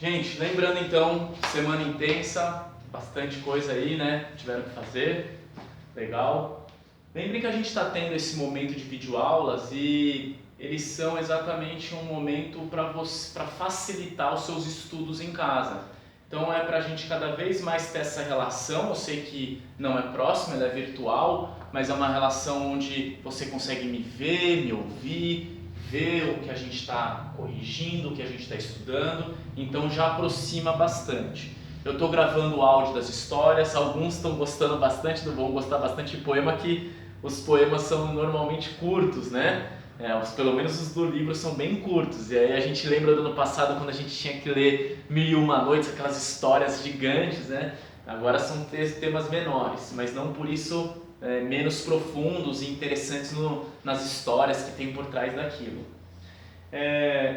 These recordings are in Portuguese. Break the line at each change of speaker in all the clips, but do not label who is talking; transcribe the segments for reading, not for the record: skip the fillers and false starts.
Gente, lembrando então, semana intensa, bastante coisa aí, né? Tiveram que fazer, legal. Lembrem que a gente está tendo esse momento de videoaulas e eles são exatamente um momento para facilitar os seus estudos em casa. Então é para a gente cada vez mais ter essa relação. Eu sei que não é próxima, ela é virtual, mas é uma relação onde você consegue me ver, me ouvir, ver o que a gente está corrigindo, o que a gente está estudando, então já aproxima bastante. Eu estou gravando o áudio das histórias, alguns estão gostando bastante, vão gostar bastante de poema, que os poemas são normalmente curtos, né? Pelo menos os do livro são bem curtos, e aí a gente lembra do ano passado quando a gente tinha que ler Mil e Uma Noites, aquelas histórias gigantes, né? Agora são temas menores, mas não por isso menos profundos e interessantes nas histórias que tem por trás daquilo.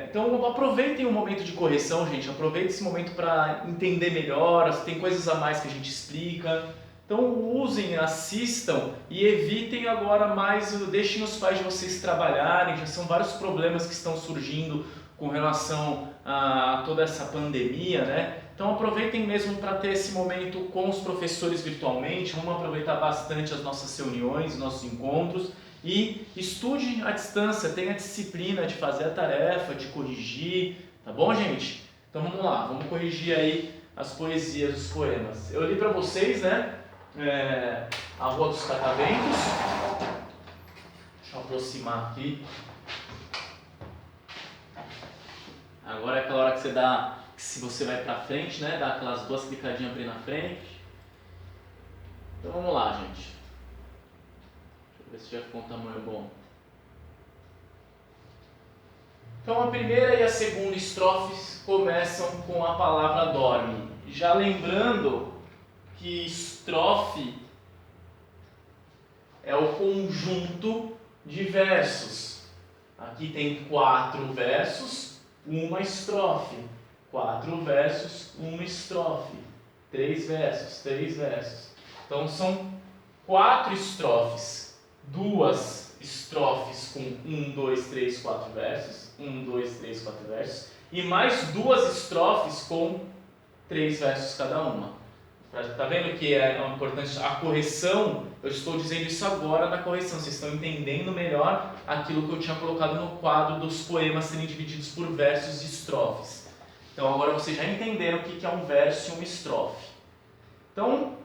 Então aproveitem o momento de correção, gente, aproveitem esse momento para entender melhor, tem coisas a mais que a gente explica. Então usem, assistam e evitem agora mais, deixem os pais de vocês trabalharem, já são vários problemas que estão surgindo com relação a toda essa pandemia, né? Então aproveitem mesmo para ter esse momento com os professores virtualmente, vamos aproveitar bastante as nossas reuniões, nossos encontros e estude à distância, tenha a disciplina de fazer a tarefa, de corrigir, tá bom, gente? Então vamos lá, vamos corrigir aí as poesias, os poemas. Eu li para vocês, né? A Rua dos Cataventos. Deixa eu aproximar aqui. Agora é aquela hora que você dá, se você vai pra frente, né? Dá aquelas duas clicadinhas pra ir na frente. Então vamos lá, gente. Deixa eu ver se já ficou um tamanho bom. Então a primeira e a segunda estrofes começam com a palavra dorme. Já lembrando que estrofe é o conjunto de versos. Aqui tem 4 versos, uma estrofe. 4 versos, uma estrofe. 3 versos, 3 versos. Então são 4 estrofes. 2 estrofes com 1, 2, 3, 4 versos. 1, 2, 3, 4 versos. E mais 2 estrofes com 3 versos cada uma. Tá vendo que é importante a correção? Eu estou dizendo isso agora na correção. Vocês estão entendendo melhor aquilo que eu tinha colocado no quadro dos poemas serem divididos por versos e estrofes. Então agora vocês já entenderam o que é um verso e uma estrofe. Então,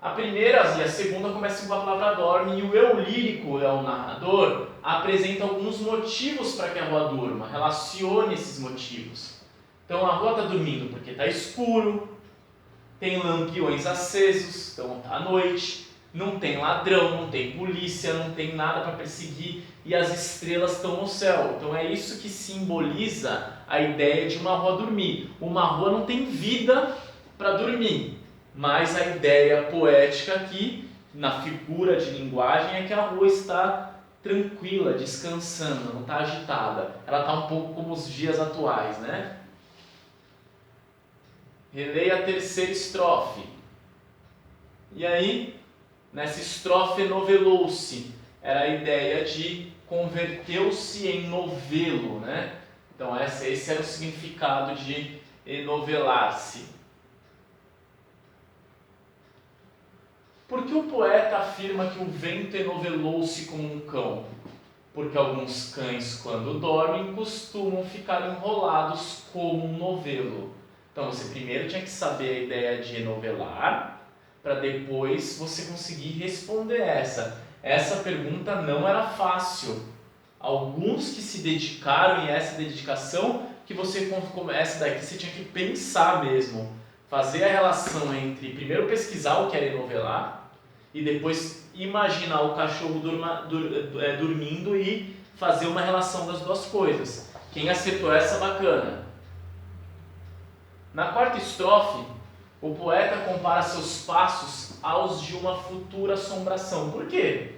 a primeira e a segunda começam com a palavra dorme, e o eu lírico, o narrador, apresenta alguns motivos para que a rua durma, relacione esses motivos. Então a rua está dormindo porque está escuro, tem lampiões acesos, então está à noite, não tem ladrão, não tem polícia, não tem nada para perseguir e as estrelas estão no céu. Então é isso que simboliza a ideia de uma rua dormir. Uma rua não tem vida para dormir, mas a ideia poética aqui, na figura de linguagem, é que a rua está tranquila, descansando, não está agitada. Ela está um pouco como os dias atuais, né? Releia a terceira estrofe. E aí, nessa estrofe enovelou-se. Era a ideia de converteu-se em novelo, né? Então esse era o significado de enovelar-se. Por que o poeta afirma que o vento enovelou-se como um cão? Porque alguns cães, quando dormem, costumam ficar enrolados como um novelo. Então você primeiro tinha que saber a ideia de enovelar, para depois você conseguir responder essa. Essa pergunta não era fácil. Alguns que se dedicaram, e essa dedicação que você começa daqui, você tinha que pensar mesmo. Fazer a relação entre, primeiro pesquisar o que era enovelar, e depois imaginar o cachorro dormindo e fazer uma relação das duas coisas. Quem acertou essa, bacana. Na quarta estrofe, o poeta compara seus passos aos de uma futura assombração. Por quê?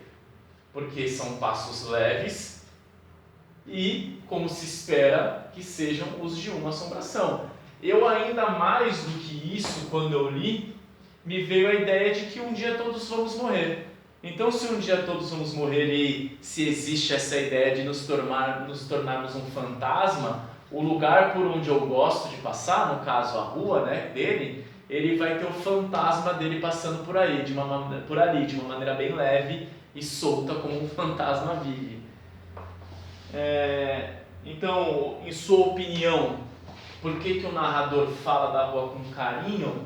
Porque são passos leves e, como se espera, que sejam os de uma assombração. Eu ainda mais do que isso, quando eu li, me veio a ideia de que um dia todos vamos morrer. Então, se um dia todos vamos morrer e se existe essa ideia de nos tornarmos um fantasma, o lugar por onde eu gosto de passar, no caso a rua, né, dele, ele vai ter o fantasma dele passando por aí, de uma maneira bem leve e solta, como um fantasma vive. Então, em sua opinião, por que o narrador fala da rua com carinho?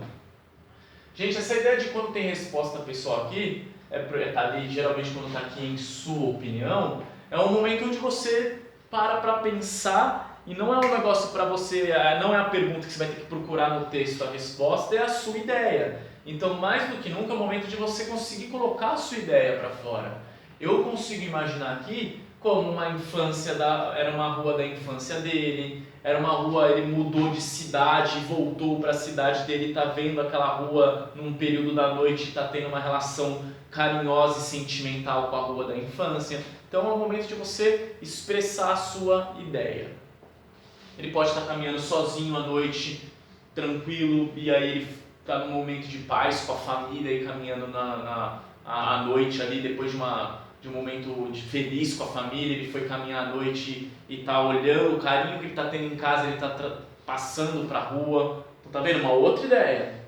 Gente, essa ideia de quando tem resposta pessoal aqui, tá ali, geralmente quando está aqui em sua opinião, é um momento onde você para pensar e não é um negócio para você, não é a pergunta que você vai ter que procurar no texto, a resposta é a sua ideia. Então, mais do que nunca, é o momento de você conseguir colocar a sua ideia para fora. Eu consigo imaginar aqui como uma infância, era uma rua da infância dele, era uma rua, ele mudou de cidade, voltou para a cidade dele, está vendo aquela rua num período da noite, está tendo uma relação carinhosa e sentimental com a rua da infância. Então é o momento de você expressar a sua ideia. Ele pode estar caminhando sozinho à noite, tranquilo, e aí ele está num momento de paz com a família e caminhando à noite ali, depois de um momento feliz com a família, ele foi caminhar à noite e está olhando o carinho que ele está tendo em casa, ele está passando para a rua. Então, tá vendo? Uma outra ideia.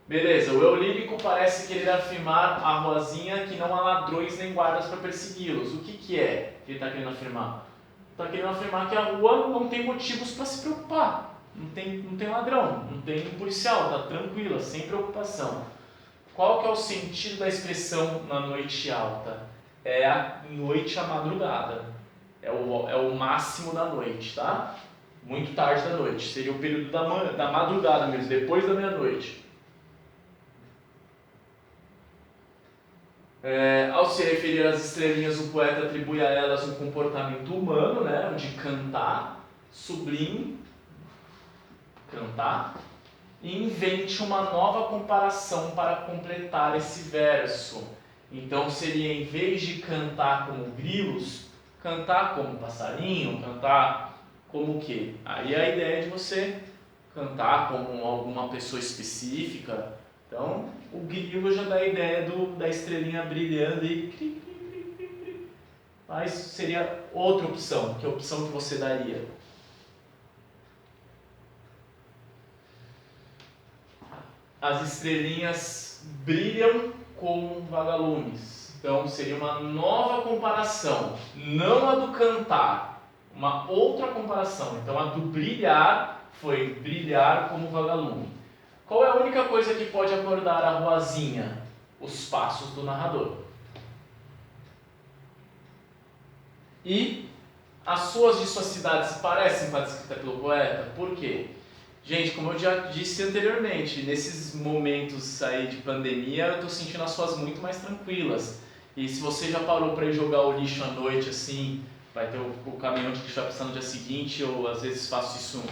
Beleza, o eu lírico parece querer afirmar a ruazinha que não há ladrões nem guardas para persegui-los. O que é que ele está querendo afirmar? Está querendo afirmar que a rua não tem motivos para se preocupar. Não tem ladrão, não tem policial, está tranquila, sem preocupação. Qual que é o sentido da expressão na noite alta? É a noite à madrugada. É o máximo da noite, tá? Muito tarde da noite. Seria o período da madrugada mesmo, depois da meia-noite. Ao se referir às estrelinhas, o poeta atribui a elas um comportamento humano, né? De cantar, sublime, cantar, e invente uma nova comparação para completar esse verso. Então seria, em vez de cantar como grilos, cantar como passarinho, cantar como o quê? Aí a ideia é de você cantar como alguma pessoa específica. Então o grilo já dá a ideia da estrelinha brilhando e... Mas seria outra opção, que é a opção que você daria? As estrelinhas brilham como vagalumes. Então seria uma nova comparação, não a do cantar, uma outra comparação. Então a do brilhar foi brilhar como vagalume. Qual é a única coisa que pode acordar a ruazinha? Os passos do narrador. E as suas de suas cidades parecem com a descrita pelo poeta? Por quê? Gente, como eu já disse anteriormente, nesses momentos aí de pandemia, eu estou sentindo as suas muito mais tranquilas. E se você já parou para ir jogar o lixo à noite, assim, vai ter o caminhão de lixo vai passar no dia seguinte, ou às vezes faço isso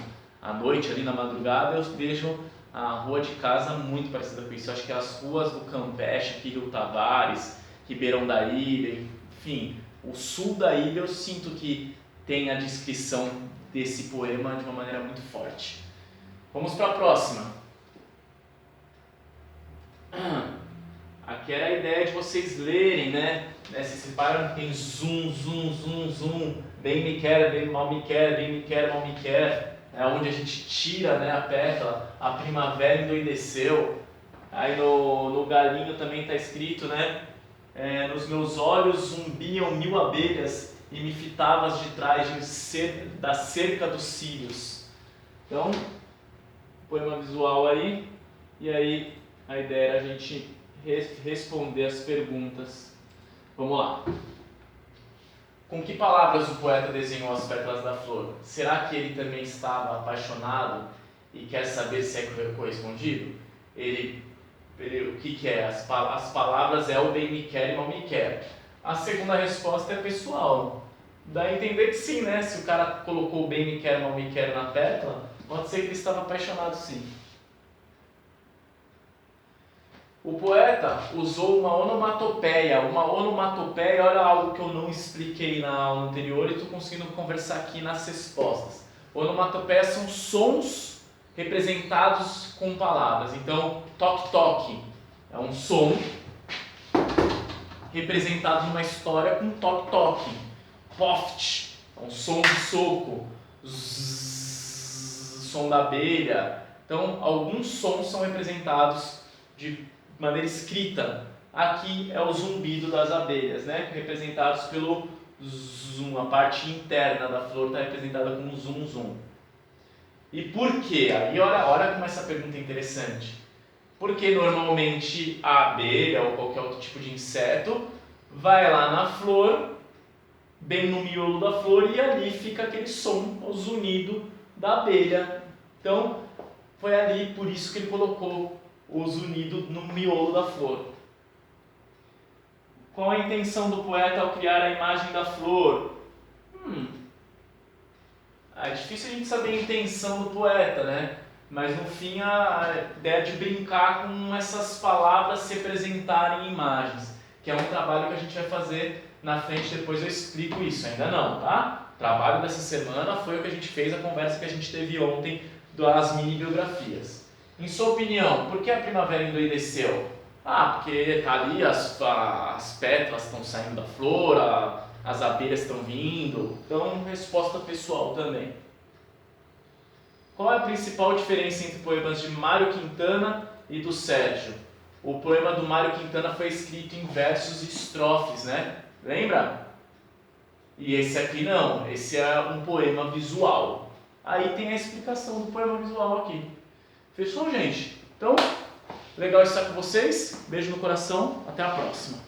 à noite, ali na madrugada, eu vejo a rua de casa muito parecida com isso. Eu acho que as ruas do Campeche, aqui Rio Tavares, Ribeirão da Ilha, enfim, o sul da ilha, eu sinto que tem a descrição desse poema de uma maneira muito forte. Vamos para a próxima. Aqui era a ideia de vocês lerem, né? Vocês reparam que tem zoom, zoom, zoom, zoom. Bem me quer, bem mal me quer, bem me quer, mal me quer. É onde a gente tira, né, a pétala. A primavera endoideceu. Aí no galinho também está escrito, né? Nos meus olhos zumbiam 1000 abelhas e me fitavas de trás da cerca dos cílios. Então, poema visual aí, e aí a ideia era a gente responder as perguntas. Vamos lá. Com que palavras o poeta desenhou as pétalas da flor? Será que ele também estava apaixonado e quer saber se é correspondido? O que é? As palavras é o bem me quer e mal me quer. A segunda resposta é pessoal. Dá a entender que sim, né? Se o cara colocou o bem me quer e mal me quer na pétala, pode ser que ele estava apaixonado, sim. O poeta usou uma onomatopeia. Uma onomatopeia, olha algo que eu não expliquei na aula anterior e estou conseguindo conversar aqui nas respostas. Onomatopeias são sons representados com palavras. Então, toque-toque é um som representado numa história com toque-toque. Poft Então, som de soco, zzz, som da abelha. Então, alguns sons são representados de maneira escrita. Aqui é o zumbido das abelhas, né? Representados pelo zum. A parte interna da flor está representada com um zum, zum. E por quê? Aí olha como essa pergunta é interessante. Porque normalmente a abelha ou qualquer outro tipo de inseto vai lá na flor, bem no miolo da flor, e ali fica aquele som, o zunido da abelha. Então, foi ali, por isso que ele colocou o zunido no miolo da flor. Qual a intenção do poeta ao criar a imagem da flor? É difícil a gente saber a intenção do poeta, né? Mas no fim a ideia de brincar com essas palavras se representarem em imagens, que é um trabalho que a gente vai fazer na frente, depois eu explico isso, ainda não, tá? O trabalho dessa semana foi o que a gente fez, a conversa que a gente teve ontem das mini biografias. Em sua opinião, por que a primavera endoideceu? Porque tá ali, as pétalas estão saindo da flor, as abelhas estão vindo. Então, resposta pessoal também. Qual é a principal diferença entre poemas de Mário Quintana e do Sérgio? O poema do Mário Quintana foi escrito em versos e estrofes, né? Lembra? E esse aqui não, esse é um poema visual. Aí tem a explicação do poema visual aqui. Fechou, gente? Então, legal estar com vocês. Beijo no coração. Até a próxima.